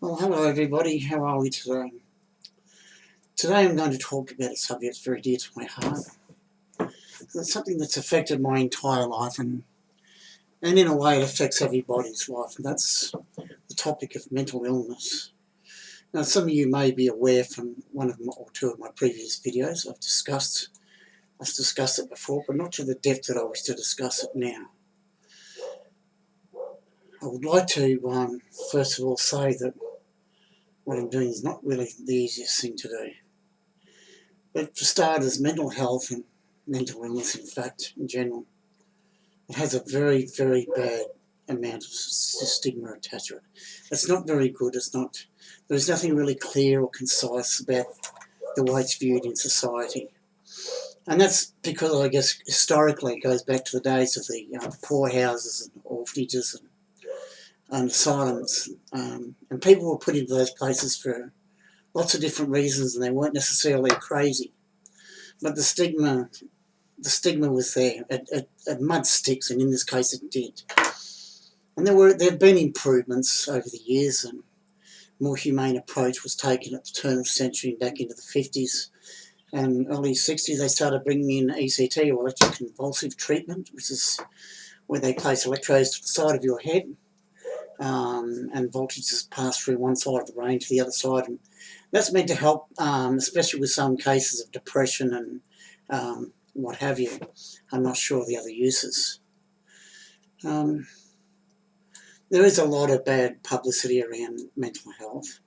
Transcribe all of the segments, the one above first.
Well, hello everybody. How are we today? Today I'm going to talk about a subject that's very dear to my heart. It's something that's affected my entire life, and in a way it affects everybody's life, and that's the topic of mental illness. Now, some of you may be aware from one of my, or two of my previous videos I've discussed it before, but not to the depth that I wish to discuss it now. I would like to first of all say that what I'm doing is not really the easiest thing to do. But for starters, mental health and mental illness, in fact, in general, it has a very, very bad amount of stigma attached to it. It's not very good. There's nothing really clear or concise about the way it's viewed in society. And that's because, I guess, historically it goes back to the days of the poorhouses and orphanages and asylums. And people were put into those places for lots of different reasons, and they weren't necessarily crazy. But the stigma was there. It mud sticks, and in this case it did. And there have been improvements over the years, and more humane approach was taken at the turn of the century, back into the 50s and early 60s. They started bringing in ECT, or electroconvulsive treatment, which is where they place electrodes to the side of your head, and voltages pass through one side of the brain to the other side. And that's meant to help, especially with some cases of depression and what have you. I'm not sure of the other uses. There is a lot of bad publicity around mental health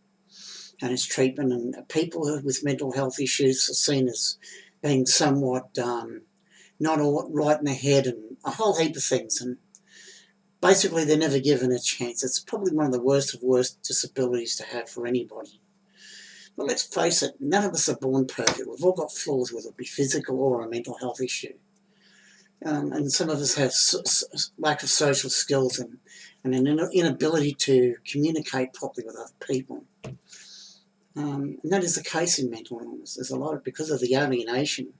and its treatment, and people with mental health issues are seen as being somewhat not all right in the head and a whole heap of things, and basically they're never given a chance. It's probably one of the worst of worst disabilities to have for anybody. But let's face it, none of us are born perfect. We've all got flaws, whether it be physical or a mental health issue. And some of us have lack of social skills and an inability to communicate properly with other people. And that is the case in mental illness. There's a lot of, because of the alienation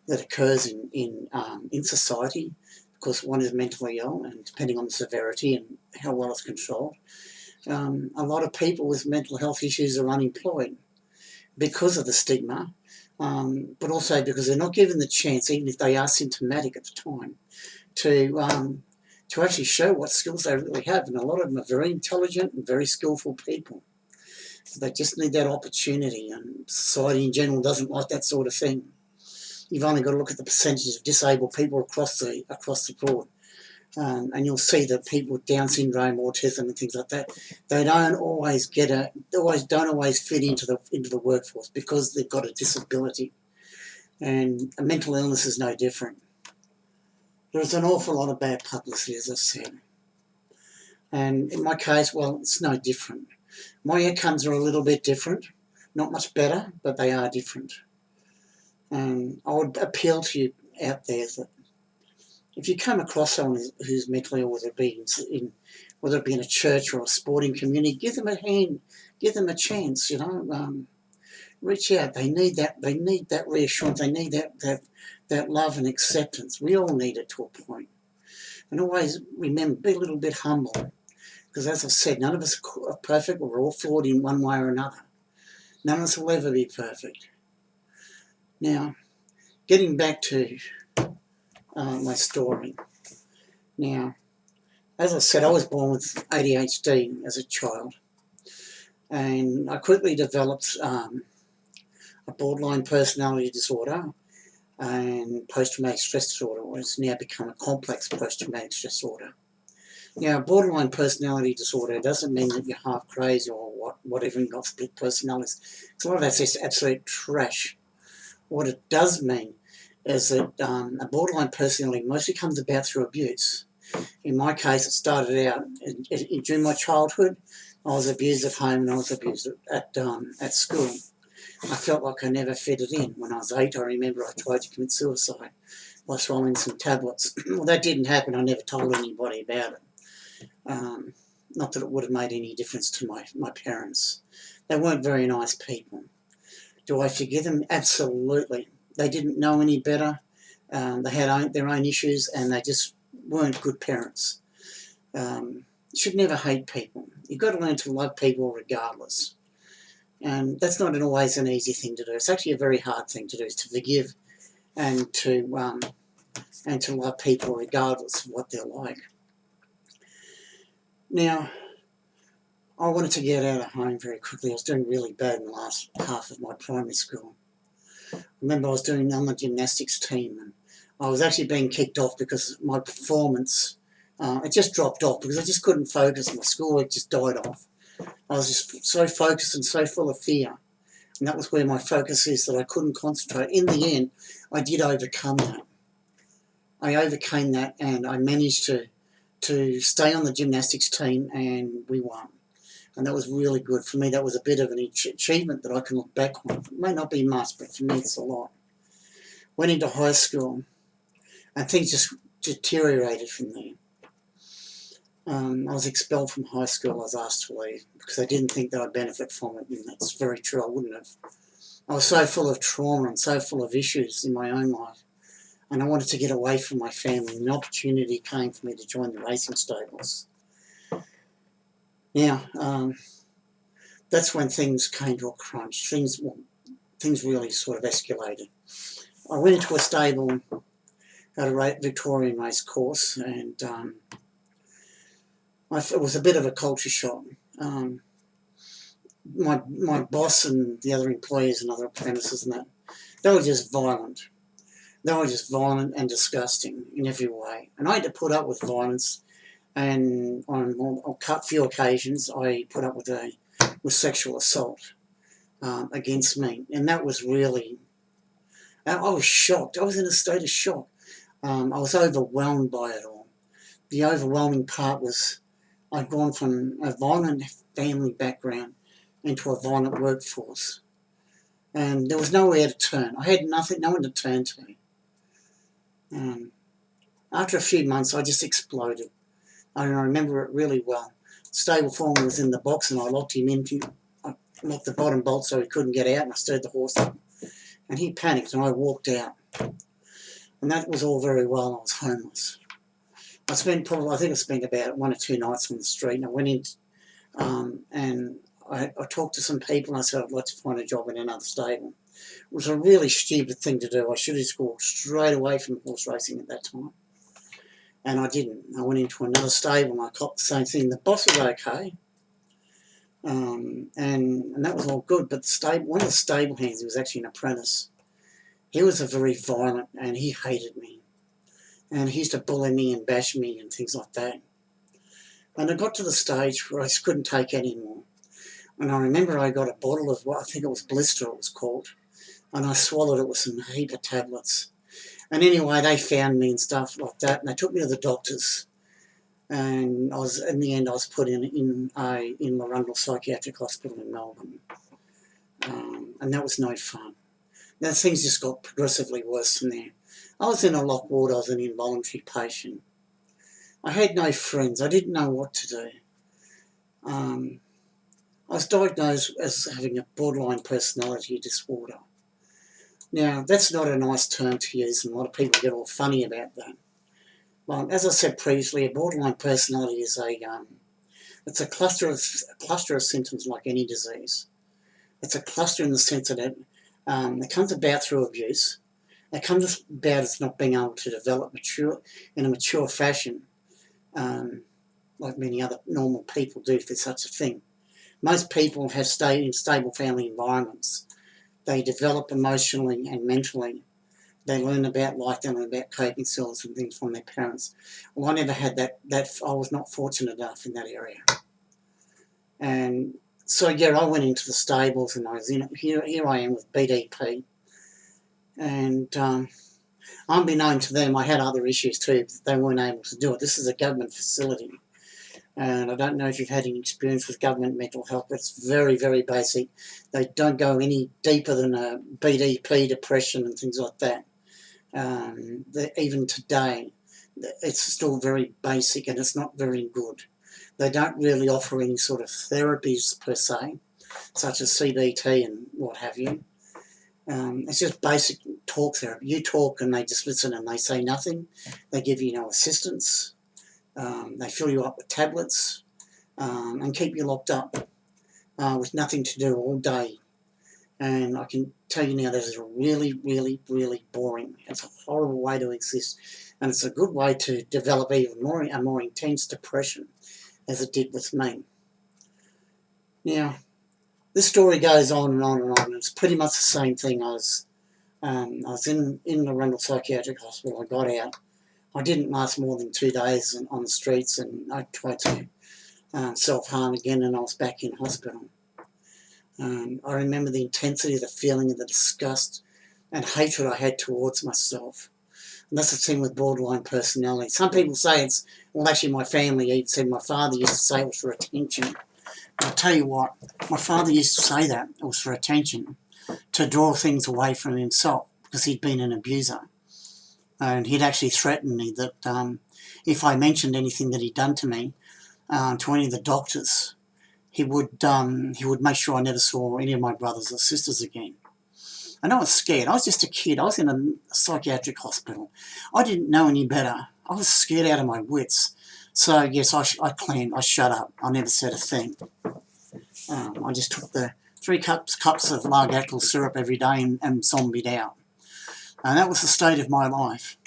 that occurs in society, because one is mentally ill, and depending on the severity and how well it's controlled, a lot of people with mental health issues are unemployed because of the stigma, but also because they're not given the chance, even if they are symptomatic at the time, to actually show what skills they really have. And a lot of them are very intelligent and very skillful people. They just need that opportunity, and society in general doesn't like that sort of thing. You've only got to look at the percentages of disabled people across the board, and you'll see that people with Down syndrome, autism, and things like that, they don't always fit into the workforce because they've got a disability. And a mental illness is no different. There's an awful lot of bad publicity, as I've said. And in my case, well, it's no different. My outcomes are a little bit different. Not much better, but they are different. I would appeal to you out there that if you come across someone who's mentally ill, whether it be in a church or a sporting community, give them a hand, give them a chance. Reach out. They need that. They need that reassurance. They need that love and acceptance. We all need it to a point. And always remember, be a little bit humble, because as I've said, none of us are perfect. We're all flawed in one way or another. None of us will ever be perfect. Now, getting back to my story. Now, as I said, I was born with ADHD as a child, and I quickly developed a borderline personality disorder and post-traumatic stress disorder, which has now become a complex post-traumatic stress disorder. Now, borderline personality disorder doesn't mean that you're half crazy or whatever, you've got split personalities. So a lot of that's just absolute trash. What it does mean is that a borderline personality mostly comes about through abuse. In my case, it started out during my childhood. I was abused at home and I was abused at school. I felt like I never fitted in. When I was 8, I remember I tried to commit suicide by swallowing some tablets. Well, that didn't happen. I never told anybody about it. Not that it would have made any difference to my parents. They weren't very nice people. Do I forgive them? Absolutely. They didn't know any better. They had their own issues, and they just weren't good parents. You should never hate people. You've got to learn to love people regardless. And that's not always an easy thing to do. It's actually a very hard thing to do, is to forgive and to love people regardless of what they're like. Now, I wanted to get out of home very quickly. I was doing really bad in the last half of my primary school. I remember I was doing on the gymnastics team, and I was actually being kicked off because my performance, it just dropped off because I just couldn't focus. My schoolwork just died off. I was just so focused and so full of fear. And that was where my focus is, that I couldn't concentrate. In the end, I did overcome that. I overcame that, and I managed to stay on the gymnastics team, and we won. And that was really good. For me, that was a bit of an achievement that I can look back on. It may not be much, but for me it's a lot. Went into high school, and things just deteriorated from there. I was expelled from high school. I was asked to leave because I didn't think that I'd benefit from it, and that's very true, I wouldn't have. I was so full of trauma and so full of issues in my own life, and I wanted to get away from my family. An opportunity came for me to join the racing stables. Now, that's when things came to a crunch. Things really sort of escalated. I went into a stable at a Victorian race course, and it was a bit of a culture shock. My boss and the other employees and other apprentices and that, they were just violent. They were just violent and disgusting in every way. And I had to put up with violence, and on a few occasions I put up with sexual assault against me. And that was really, I was shocked. I was in a state of shock. I was overwhelmed by it all. The overwhelming part was I'd gone from a violent family background into a violent workforce. And there was nowhere to turn. I had nothing, no one to turn to. After a few months, I just exploded. I remember it really well. Stable foreman was in the box, and I locked him in. I locked the bottom bolt so he couldn't get out, and I stirred the horse up. And he panicked, and I walked out. And that was all very well. I was homeless. I think I spent about 1 or 2 nights on the street, and I went in and I talked to some people, and I said I'd like to find a job in another stable. It was a really stupid thing to do. I should have just walked straight away from horse racing at that time. And I didn't. I went into another stable and I copped the same thing. The boss was okay, and that was all good. But one of the stable hands, he was actually an apprentice. He was a very violent, and he hated me. And he used to bully me and bash me and things like that. And I got to the stage where I just couldn't take any more. And I remember I got a bottle of what I think it was Blister, it was called, and I swallowed it with some heap of tablets. And anyway, they found me and stuff like that, and they took me to the doctors. And in the end, I was put in Larundel Psychiatric Hospital in Melbourne, and that was no fun. Now things just got progressively worse from there. I was in a locked ward. I was an involuntary patient. I had no friends. I didn't know what to do. I was diagnosed as having a borderline personality disorder. Now, that's not a nice term to use, and a lot of people get all funny about that. Well, as I said previously, a borderline personality is it's a cluster of symptoms like any disease. It's a cluster in the sense that it comes about through abuse. It comes about as not being able to develop in a mature fashion, like many other normal people do, if there's such a thing. Most people have stayed in stable family environments. They develop emotionally and mentally. They learn about life, they learn about coping skills and things from their parents. Well, I never had that. I was not fortunate enough in that area. And so, yeah, I went into the stables, and I was here I am with BDP. And unbeknown to them, I had other issues too, but they weren't able to do it. This is a government facility. And I don't know if you've had any experience with government mental health, but it's very, very basic. They don't go any deeper than a BDP, depression and things like that. Even today, it's still very basic, and it's not very good. They don't really offer any sort of therapies per se, such as CBT and what have you. It's just basic talk therapy. You talk and they just listen and they say nothing. They give you no assistance. They fill you up with tablets. and keep you locked up with nothing to do all day. And I can tell you now, that is really, really, really boring. It's a horrible way to exist, and it's a good way to develop even a more intense depression, as it did with me. Now, this story goes on and on and on. It's pretty much the same thing. I was in the Rundle Psychiatric Hospital. I got out. I didn't last more than 2 days on the streets, and I tried to self-harm again, and I was back in hospital. I remember the intensity of the feeling of the disgust and hatred I had towards myself. And that's the thing with borderline personality. Some people say it's, well, actually my family even said, my father used to say it was for attention. But I'll tell you what, my father used to say that it was for attention, to draw things away from himself, because he'd been an abuser. And he'd actually threatened me that if I mentioned anything that he'd done to me, to any of the doctors, he would make sure I never saw any of my brothers or sisters again. And I was scared. I was just a kid. I was in a psychiatric hospital. I didn't know any better. I was scared out of my wits. So yes, I shut up. I never said a thing. I just took the 3 cups of Largactil syrup every day and zombied out. And that was the state of my life.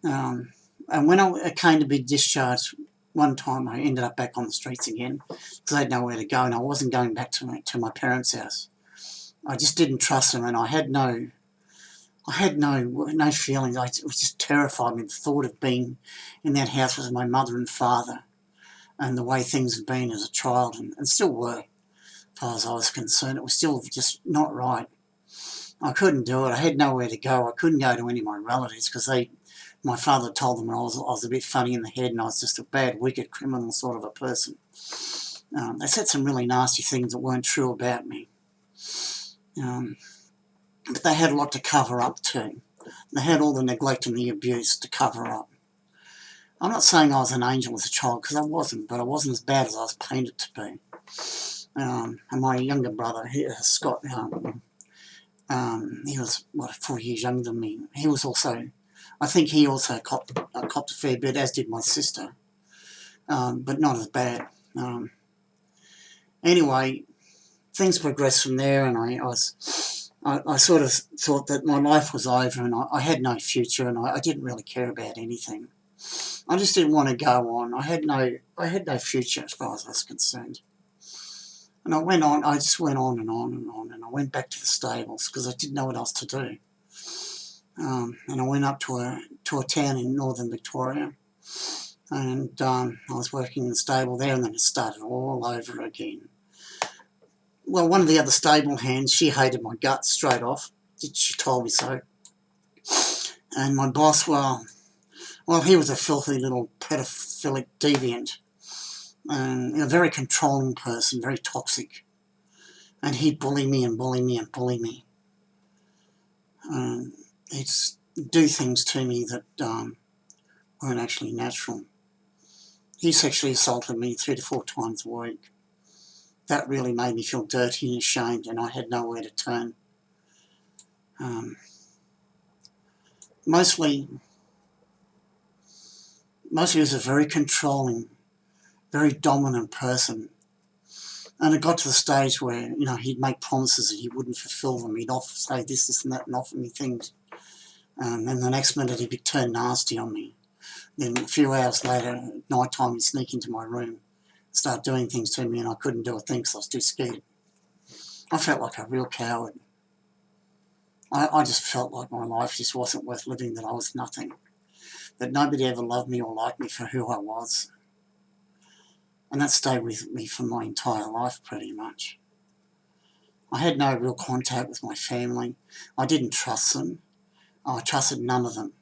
And when I came to be discharged, one time I ended up back on the streets again because I had nowhere to go, and I wasn't going back to my parents' house. I just didn't trust them, and I had no feelings. It was just terrified me, the thought of being in that house with my mother and father, and the way things had been as a child, and still were, as far as I was concerned. It was still just not right. I couldn't do it. I had nowhere to go. I couldn't go to any of my relatives because my father told them I was a bit funny in the head and I was just a bad, wicked, criminal sort of a person. They said some really nasty things that weren't true about me. But they had a lot to cover up too. They had all the neglect and the abuse to cover up. I'm not saying I was an angel as a child, because I wasn't, but I wasn't as bad as I was painted to be. And my younger brother, Scott, he was, 4 years younger than me. He was also, I think he also copped a fair bit, as did my sister, but not as bad. Anyway, things progressed from there, and I sort of thought that my life was over, and I had no future, and I didn't really care about anything. I just didn't want to go on. I had no future as far as I was concerned. And I just went on and on and on, and I went back to the stables because I didn't know what else to do. And I went up to a town in northern Victoria, and I was working in the stable there, and then it started all over again. Well, one of the other stable hands, she hated my guts straight off. She told me so. And my boss, well, he was a filthy little pedophilic deviant, and a very controlling person, very toxic. And he'd bully me and bully me and bully me. He'd do things to me that weren't actually natural. He sexually assaulted me 3 to 4 times a week. That really made me feel dirty and ashamed, and I had nowhere to turn. Mostly he was a very controlling, very dominant person. And it got to the stage where, he'd make promises and he wouldn't fulfill them. He'd say this and that and offer me things. And then the next minute he'd turn nasty on me. Then a few hours later, at night time, he'd sneak into my room, start doing things to me, and I couldn't do a thing because I was too scared. I felt like a real coward. I just felt like my life just wasn't worth living, that I was nothing, that nobody ever loved me or liked me for who I was. And that stayed with me for my entire life, pretty much. I had no real contact with my family. I didn't trust them. I trusted none of them.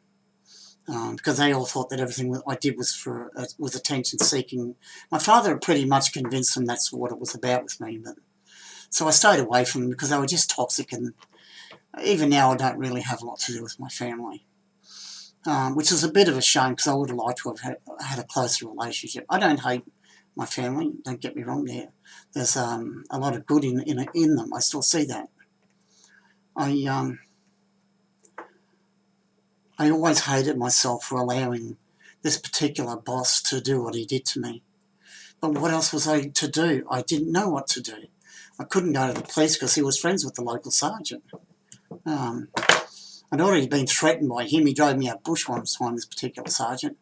Because they all thought that everything I did was attention-seeking. My father had pretty much convinced them that's what it was about with me. So I stayed away from them because they were just toxic, and even now I don't really have a lot to do with my family. Which is a bit of a shame, because I would have liked to have had a closer relationship. I don't hate my family, don't get me wrong there. There's a lot of good in them. I still see that. I always hated myself for allowing this particular boss to do what he did to me. But what else was I to do? I didn't know what to do. I couldn't go to the police because he was friends with the local sergeant. I'd already been threatened by him. He drove me out bush one time, this particular sergeant,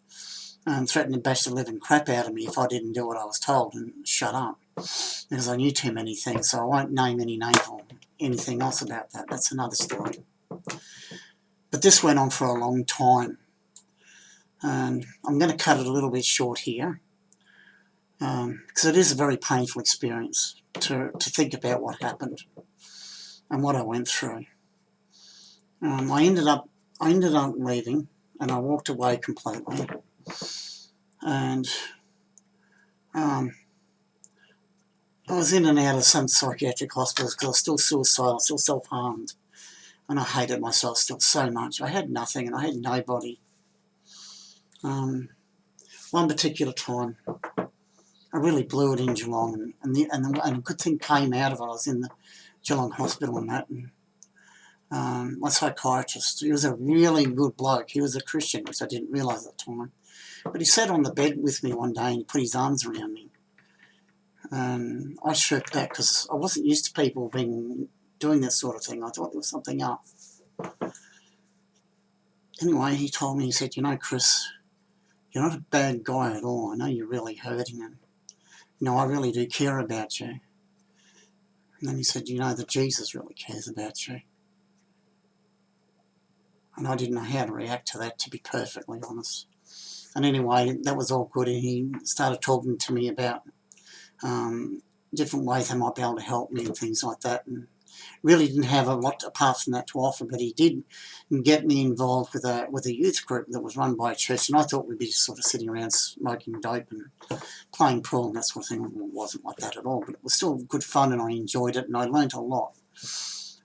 and threatened to bash the living crap out of me if I didn't do what I was told and shut up, because I knew too many things, so I won't name any names or anything else about that. That's another story. But this went on for a long time, and I'm going to cut it a little bit short here, because it is a very painful experience to think about what happened and what I went through. I ended up leaving, and I walked away completely. And I was in and out of some psychiatric hospitals because I was still suicidal, still self-harmed, and I hated myself still so much. I had nothing, and I had nobody. One particular time, I really blew it in Geelong, and a good thing came out of it. I was in the Geelong hospital and that, and my psychiatrist, he was a really good bloke. He was a Christian, which I didn't realise at the time. But he sat on the bed with me one day and he put his arms around me. And I shirked back because I wasn't used to people doing this sort of thing. I thought there was something up. Anyway, he told me, he said, you know, Chris, you're not a bad guy at all. I know you're really hurting and, you know, I really do care about you. And then he said, you know that Jesus really cares about you. And I didn't know how to react to that, to be perfectly honest. And anyway, that was all good, and he started talking to me about different ways they might be able to help me and things like that, and really didn't have a lot apart from that to offer, but he did get me involved with a youth group that was run by a church, and I thought we'd be just sort of sitting around smoking dope and playing pool and that sort of thing. It wasn't like that at all, but it was still good fun, and I enjoyed it, and I learnt a lot,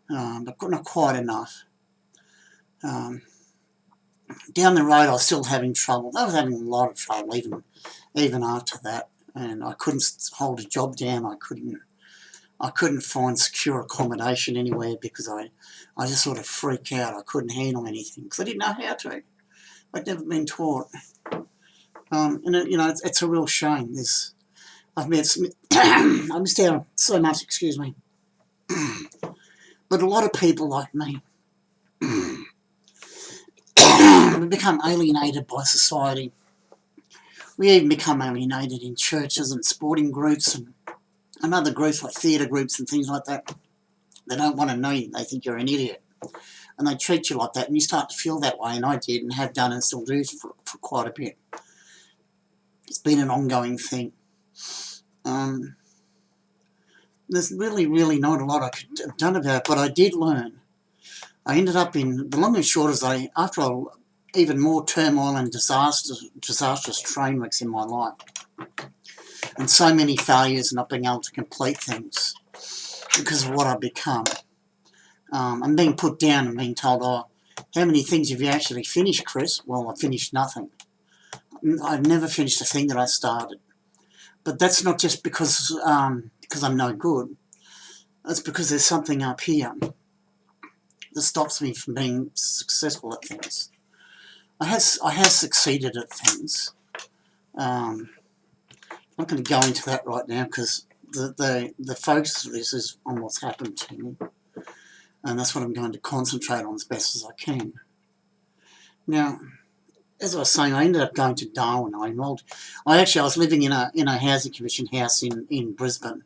but not quite enough. Down the road, I was still having trouble. I was having a lot of trouble, even after that, and I couldn't hold a job down. I couldn't find secure accommodation anywhere because I just sort of freak out. I couldn't handle anything because I didn't know how to. I'd never been taught, and you know, it's a real shame. I missed out so much. Excuse me, but a lot of people like me. We become alienated by society. We even become alienated in churches and sporting groups and other groups like theatre groups and things like that. They don't want to know you. They think you're an idiot. And they treat you like that, and you start to feel that way, and I did and have done and still do for quite a bit. It's been an ongoing thing. There's really not a lot I could have done about it, but I did learn. I ended up in, the long and short is after even more turmoil and disastrous train wrecks in my life, and so many failures and not being able to complete things because of what I've become. I'm being put down and being told, oh, how many things have you actually finished, Chris? Well, I finished nothing. I've never finished a thing that I started. But that's not just because I'm no good. It's because there's something up here that stops me from being successful at things. I have succeeded at things. I'm not going to go into that right now because the focus of this is on what's happened to me, and that's what I'm going to concentrate on as best as I can. Now, as I was saying, I ended up going to Darwin. I was living in a housing commission house in Brisbane,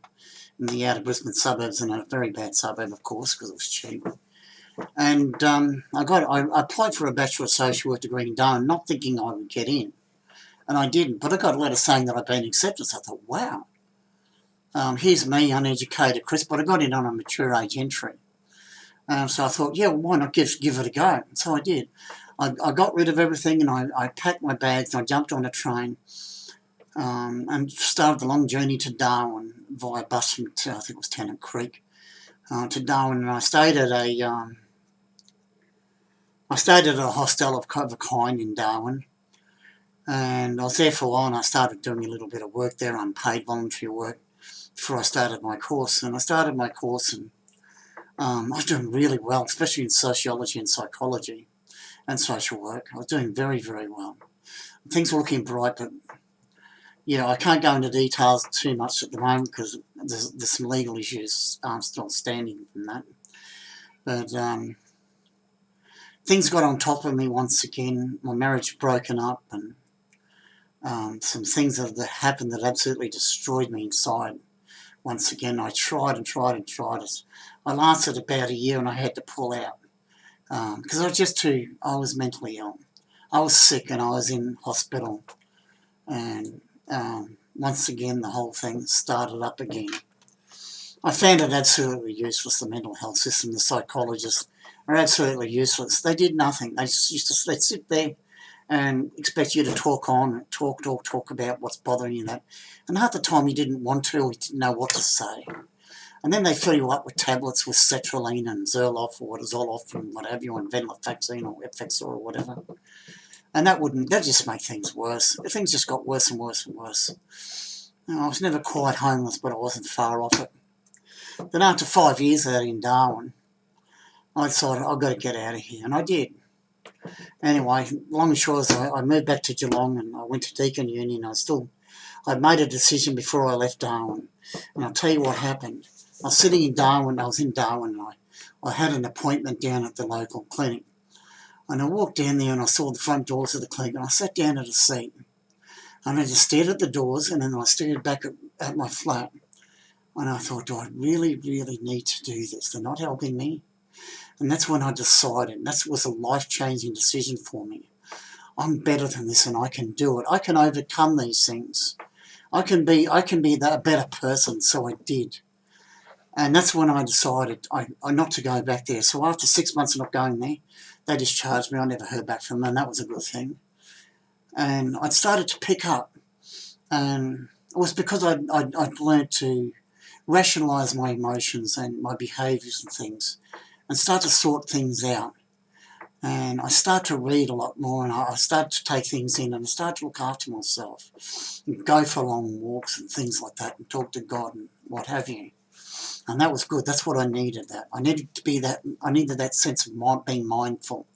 in the outer Brisbane suburbs, in a very bad suburb, of course, because it was cheap. And I applied for a Bachelor of Social Work degree in Darwin, not thinking I would get in. And I didn't, but I got a letter saying that I'd been accepted. So I thought, wow, here's me, uneducated Chris, but I got in on a mature age entry. So I thought, yeah, well, why not give it a go? So I did. I got rid of everything, and I packed my bags, and I jumped on a train and started the long journey to Darwin via bus from, I think it was Tennant Creek, to Darwin, and I stayed at a hostel of a kind in Darwin, and I was there for a while, and I started doing a little bit of work there, unpaid voluntary work, before I started my course. And I started my course, and I was doing really well, especially in sociology and psychology and social work. I was doing very, very well. Things were looking bright, but yeah, I can't go into details too much at the moment because there's some legal issues still standing from that. But things got on top of me once again. My marriage broken up, and some things that happened that absolutely destroyed me inside. Once again, I tried and tried and tried. I lasted about a year and I had to pull out because I was mentally ill. I was sick and I was in hospital. And once again, the whole thing started up again. I found it absolutely useless, the mental health system. The psychologists are absolutely useless. They did nothing. They just used to they'd sit there and expect you to talk about what's bothering you. And half the time you didn't want to, or you didn't know what to say. And then they fill you up with tablets with sertraline and Zoloft or Zoloft and what have you, and venlafaxine or Effexor or whatever. And that just made things worse. Things just got worse and worse and worse. I was never quite homeless, but I wasn't far off it. Then after 5 years out in Darwin, I decided I've got to get out of here, and I did. Anyway, long and short is I moved back to Geelong and I went to Deakin Uni, and I'd made a decision before I left Darwin. And I'll tell you what happened. I was in Darwin, and I had an appointment down at the local clinic. And I walked down there and I saw the front doors of the clinic, and I sat down at a seat. And I just stared at the doors, and then I stared back at my flat. And I thought, do I really, really need to do this? They're not helping me. And that's when I decided. That was a life-changing decision for me. I'm better than this and I can do it. I can overcome these things. I can be a better person, so I did. And that's when I decided not to go back there. So after 6 months of not going there, they discharged me. I never heard back from them, and that was a good thing. And I started to pick up. And it was because I'd learned to rationalise my emotions and my behaviours and things, and start to sort things out. And I start to read a lot more, and I start to take things in, and I start to look after myself, and go for long walks and things like that, and talk to God and what have you. And that was good. That's what I needed. I needed that sense of being mindful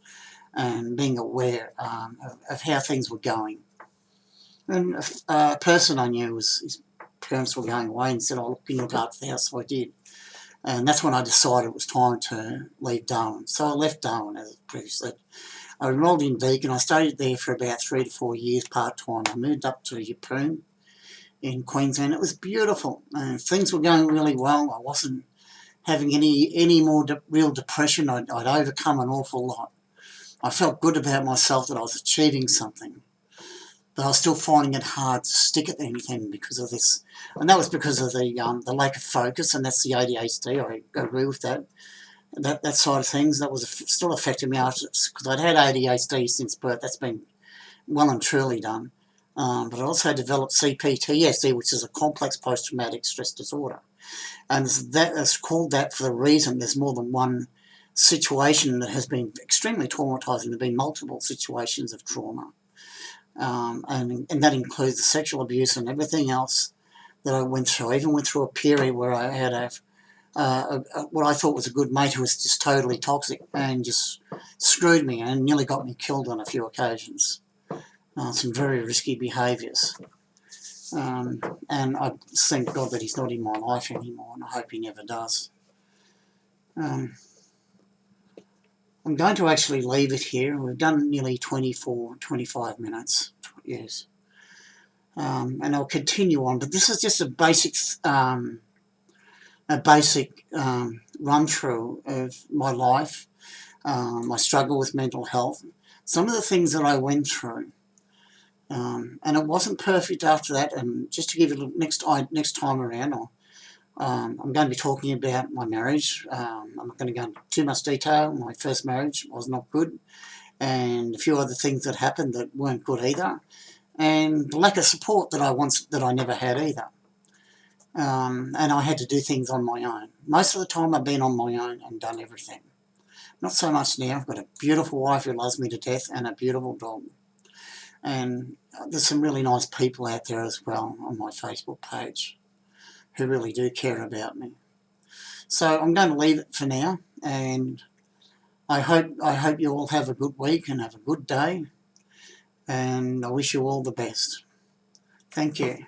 and being aware of how things were going. And a person I knew his parents were going away, and said, "Oh, can you look after the house?" So I did. And that's when I decided it was time to leave Darwin. So I left Darwin, as I previously said. I enrolled in Deakin. I stayed there for about 3 to 4 years part-time. I moved up to Yeppoon in Queensland. It was beautiful. Things were going really well. I wasn't having any more real depression. I'd overcome an awful lot. I felt good about myself, that I was achieving something. But I was still finding it hard to stick at anything because of this. And that was because of the lack of focus, and that's the ADHD. I agree with that. That side of things, that was still affecting me after, because I'd had ADHD since birth. That's been well and truly done. But I also developed CPTSD, which is a complex post-traumatic stress disorder. And it's called that for the reason there's more than one situation that has been extremely traumatising. There have been multiple situations of trauma. And that includes the sexual abuse and everything else that I went through. I even went through a period where I had what I thought was a good mate who was just totally toxic and just screwed me and nearly got me killed on a few occasions. Some very risky behaviours. And I thank God that he's not in my life anymore, and I hope he never does. I'm going to actually leave it here. We've done nearly 25 minutes. Yes. And I'll continue on, but this is just a basic run through of my life, my struggle with mental health, some of the things that I went through. And it wasn't perfect after that. And just to give you a little, next time around, I'm going to be talking about my marriage. I'm not going to go into too much detail. My first marriage was not good, and a few other things that happened that weren't good either, and the lack of support that I never had either. And I had to do things on my own. Most of the time I've been on my own and done everything. Not so much now. I've got a beautiful wife who loves me to death and a beautiful dog. And there's some really nice people out there as well on my Facebook page who really do care about me. So I'm going to leave it for now, and I hope you all have a good week and have a good day, and I wish you all the best. Thank you.